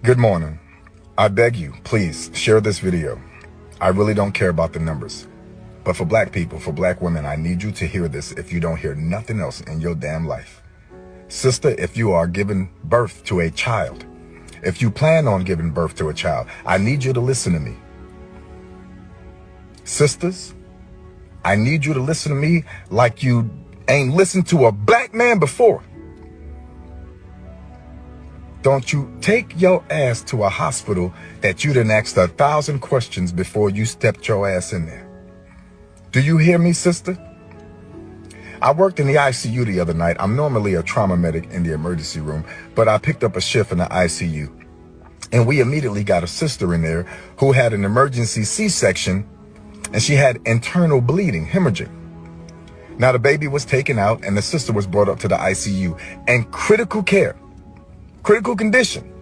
Good morning. I beg you, please share this video. I really don't care about the numbers. But for black people, for black women, I need you to hear this if you don't hear nothing else in your damn life. Sister, if you are giving birth to a child, if you plan on giving birth to a child, I need you to listen to me. Sisters, I need you to listen to me like you ain't listened to a black man before. Don't you take your ass to a hospital that you done asked 1,000 questions before you stepped your ass in there. Do you hear me, sister? I worked in the ICU the other night. I'm normally a trauma medic in the emergency room, but I picked up a shift in the ICU. And we immediately got a sister in there who had an emergency C-section, and she had internal bleeding, hemorrhaging. Now the baby was taken out and the sister was brought up to the ICU and critical care. Critical condition.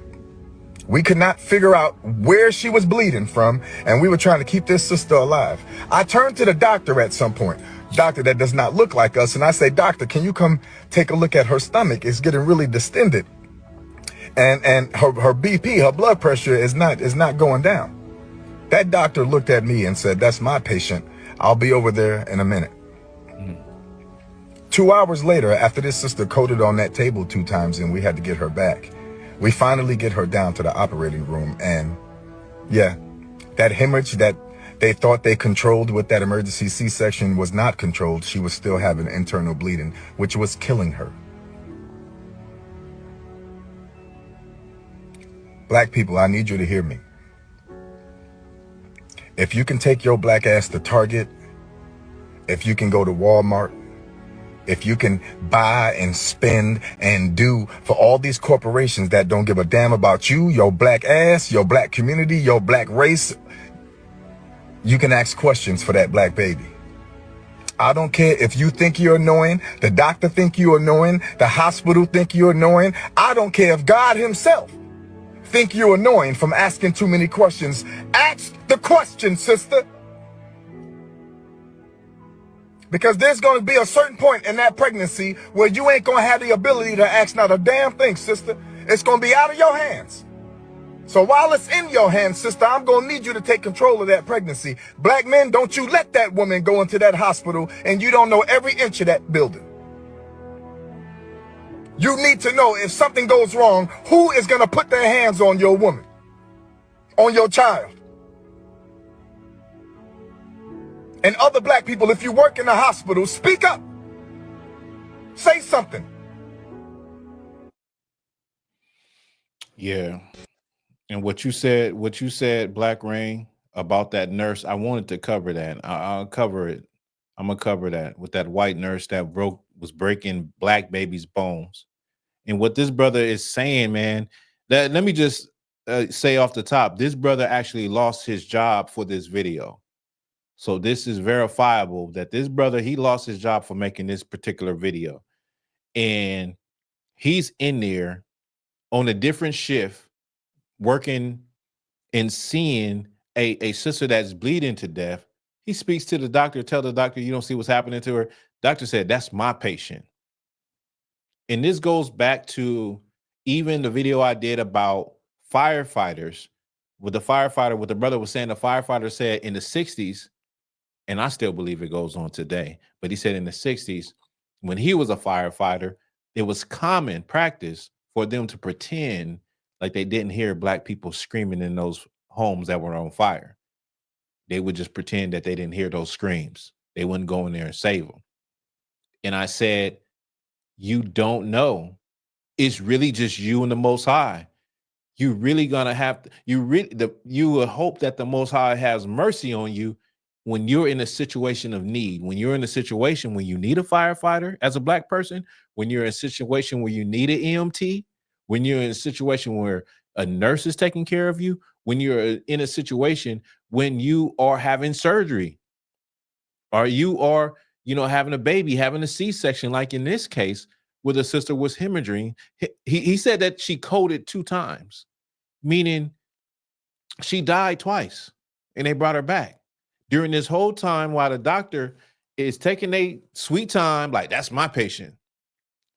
We could not figure out where she was bleeding from, and we were trying to keep this sister alive. I turned to the doctor at some point, doctor that does not look like us, and I say, doctor, can you come take a look at her stomach? It's getting really distended. And her BP, her blood pressure is not going down. That doctor looked at me and said, that's my patient. I'll be over there in a minute. 2 hours later, after this sister coded on that table 2 times and we had to get her back, we finally get her down to the operating room. And yeah, that hemorrhage that they thought they controlled with that emergency C-section was not controlled. She was still having internal bleeding, which was killing her. Black people, I need you to hear me. If you can take your black ass to Target, if you can go to Walmart, if you can buy and spend and do for all these corporations that don't give a damn about you, your black ass, your black community, your black race, you can ask questions for that black baby. I don't care if you think you're annoying, the doctor think you're annoying, the hospital think you're annoying. I don't care if God himself think you're annoying from asking too many questions. Ask the question, sister. Because there's going to be a certain point in that pregnancy where you ain't going to have the ability to ask not a damn thing, sister. It's going to be out of your hands. So while it's in your hands, sister, I'm going to need you to take control of that pregnancy. Black men, don't you let that woman go into that hospital and you don't know every inch of that building. You need to know if something goes wrong, who is going to put their hands on your woman, on your child. And other black people, if you work in the hospital, speak up. Say something. Yeah. And what you said, Black Rain, about that nurse, I wanted to cover that. I'll cover it. I'm gonna cover that with that white nurse that was breaking black babies' bones. And what this brother is saying, man, that let me just say off the top, this brother actually lost his job for this video. So this is verifiable that this brother, he lost his job for making this particular video. And he's in there on a different shift, working and seeing a sister that's bleeding to death. He speaks to the doctor, tell the doctor, you don't see what's happening to her. Doctor said, that's my patient. And this goes back to even the video I did about firefighters, with the firefighter, what the brother was saying, the firefighter said in the 60s, and I still believe it goes on today, but he said in the 60s, when he was a firefighter, it was common practice for them to pretend like they didn't hear black people screaming in those homes that were on fire. They would just pretend that they didn't hear those screams. They wouldn't go in there and save them. And I said, you don't know. It's really just you and the Most High. You really gonna have to, you will hope that the Most High has mercy on you when you're in a situation of need, when you're in a situation when you need a firefighter as a black person, when you're in a situation where you need an EMT, when you're in a situation where a nurse is taking care of you, when you're in a situation when you are having surgery, or you are, having a baby, having a C-section, like in this case, where the sister was hemorrhaging. He said that she coded 2 times, meaning she died twice and they brought her back. During this whole time, while the doctor is taking a sweet time, like, that's my patient.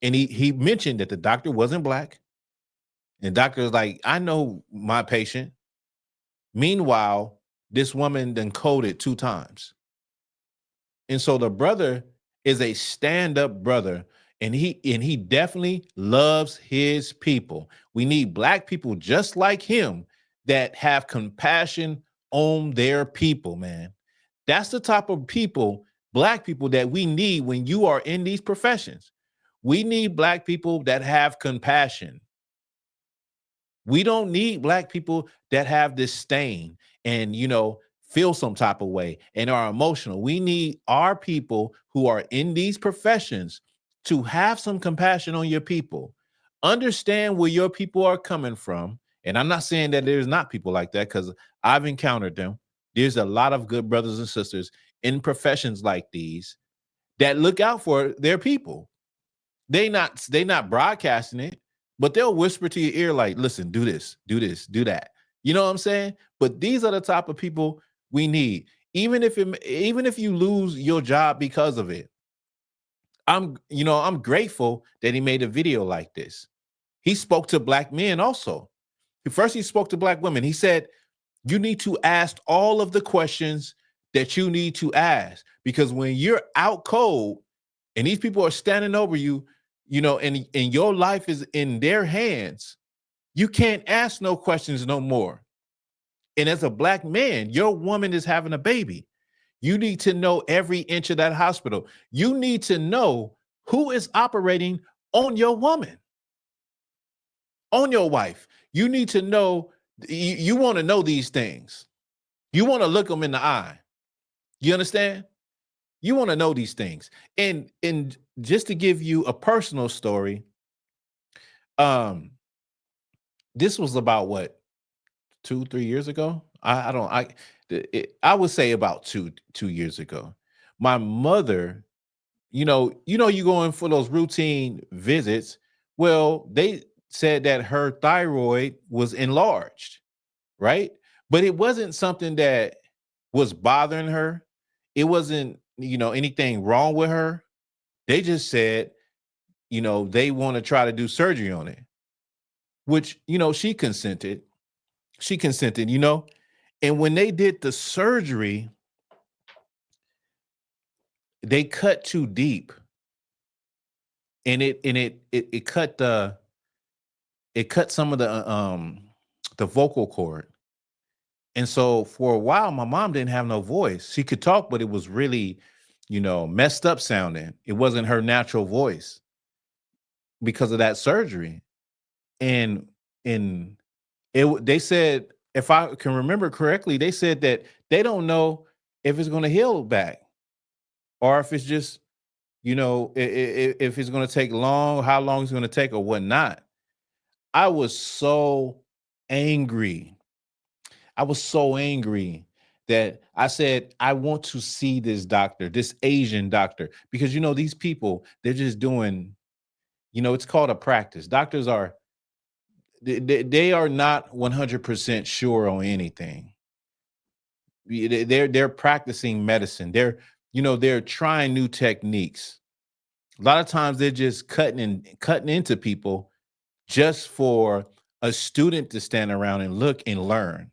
And he mentioned that the doctor wasn't black. And doctor's like, I know my patient. Meanwhile, this woman then coded 2 times. And so the brother is a stand-up brother, and he definitely loves his people. We need black people just like him that have compassion on their people, man. That's the type of people, black people, that we need when you are in these professions. We need black people that have compassion. We don't need black people that have disdain and, feel some type of way and are emotional. We need our people who are in these professions to have some compassion on your people. Understand where your people are coming from. And I'm not saying that there's not people like that, because I've encountered them. There's a lot of good brothers and sisters in professions like these that look out for their people. They not broadcasting it, but they'll whisper to your ear like, listen, do this, do this, do that. You know what I'm saying? But these are the type of people we need. Even if you lose your job because of it, I'm grateful that he made a video like this. He spoke to black men also. First, he spoke to black women. He said, you need to ask all of the questions that you need to ask, because when you're out cold and these people are standing over you, and your life is in their hands, you can't ask no questions no more. And as a black man, your woman is having a baby. You need to know every inch of that hospital. You need to know who is operating on your woman, on your wife. You need to know, you want to know these things. You want to look them in the eye. You understand? You want to know these things. And just to give you a personal story, um, this was about what, 2, 3 years ago. I don't I would say about 2 years ago. My mother, you go in for those routine visits. Well, they said that her thyroid was enlarged, right? But it wasn't something that was bothering her. It wasn't, anything wrong with her. They just said, they want to try to do surgery on it, which, she consented. She consented, And when they did the surgery, they cut too deep. And it cut some of the vocal cord. And so for a while, my mom didn't have no voice. She could talk, but it was really, messed up sounding. It wasn't her natural voice because of that surgery. And they said, if I can remember correctly, they said that they don't know if it's going to heal back, or if it's just, if it's going to take long, how long it's going to take or whatnot. I was so angry. I was so angry that I said, I want to see this doctor, this Asian doctor, because, these people, they're just doing, it's called a practice. Doctors are, they are not 100% sure on anything. They're practicing medicine. They're trying new techniques. A lot of times they're just cutting into people just for a student to stand around and look and learn.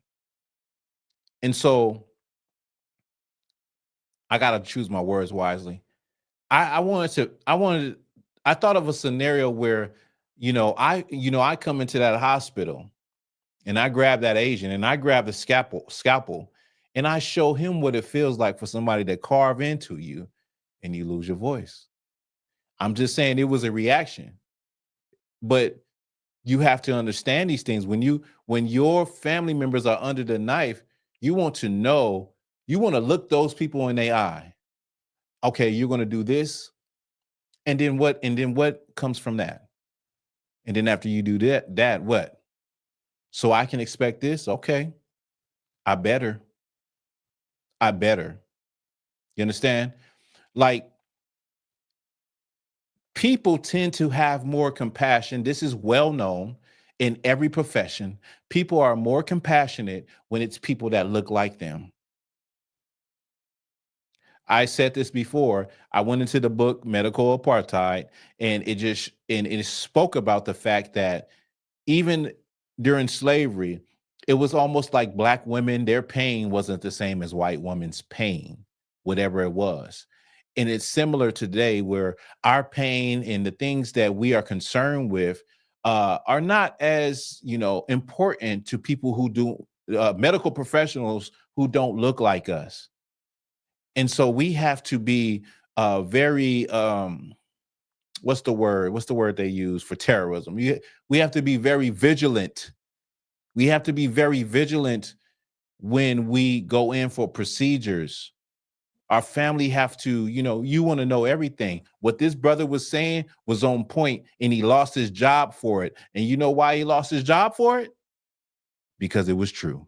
And so I got to choose my words wisely. I thought of a scenario where, I come into that hospital and I grab that Asian and I grab the scalpel and I show him what it feels like for somebody to carve into you and you lose your voice. I'm just saying it was a reaction, but you have to understand these things. When your family members are under the knife, you want to know, you want to look those people in their eye. Okay, you're going to do this. And then what? And then what comes from that? And then after you do that what? So I can expect this. Okay. I better. I better. You understand? Like, people tend to have more compassion. This is well known in every profession. People are more compassionate when it's people that look like them. I said this before. I went into the book Medical Apartheid, and it spoke about the fact that even during slavery, it was almost like black women, their pain wasn't the same as white women's pain, whatever it was. And it's similar today where our pain and the things that we are concerned with are not as, important to people who do medical professionals who don't look like us. And so we have to be very what's the word they use for terrorism? We have to be very vigilant. We have to be very vigilant when we go in for procedures. Our family have to, you want to know everything. What this brother was saying was on point, and he lost his job for it. And you know why he lost his job for it? Because it was true.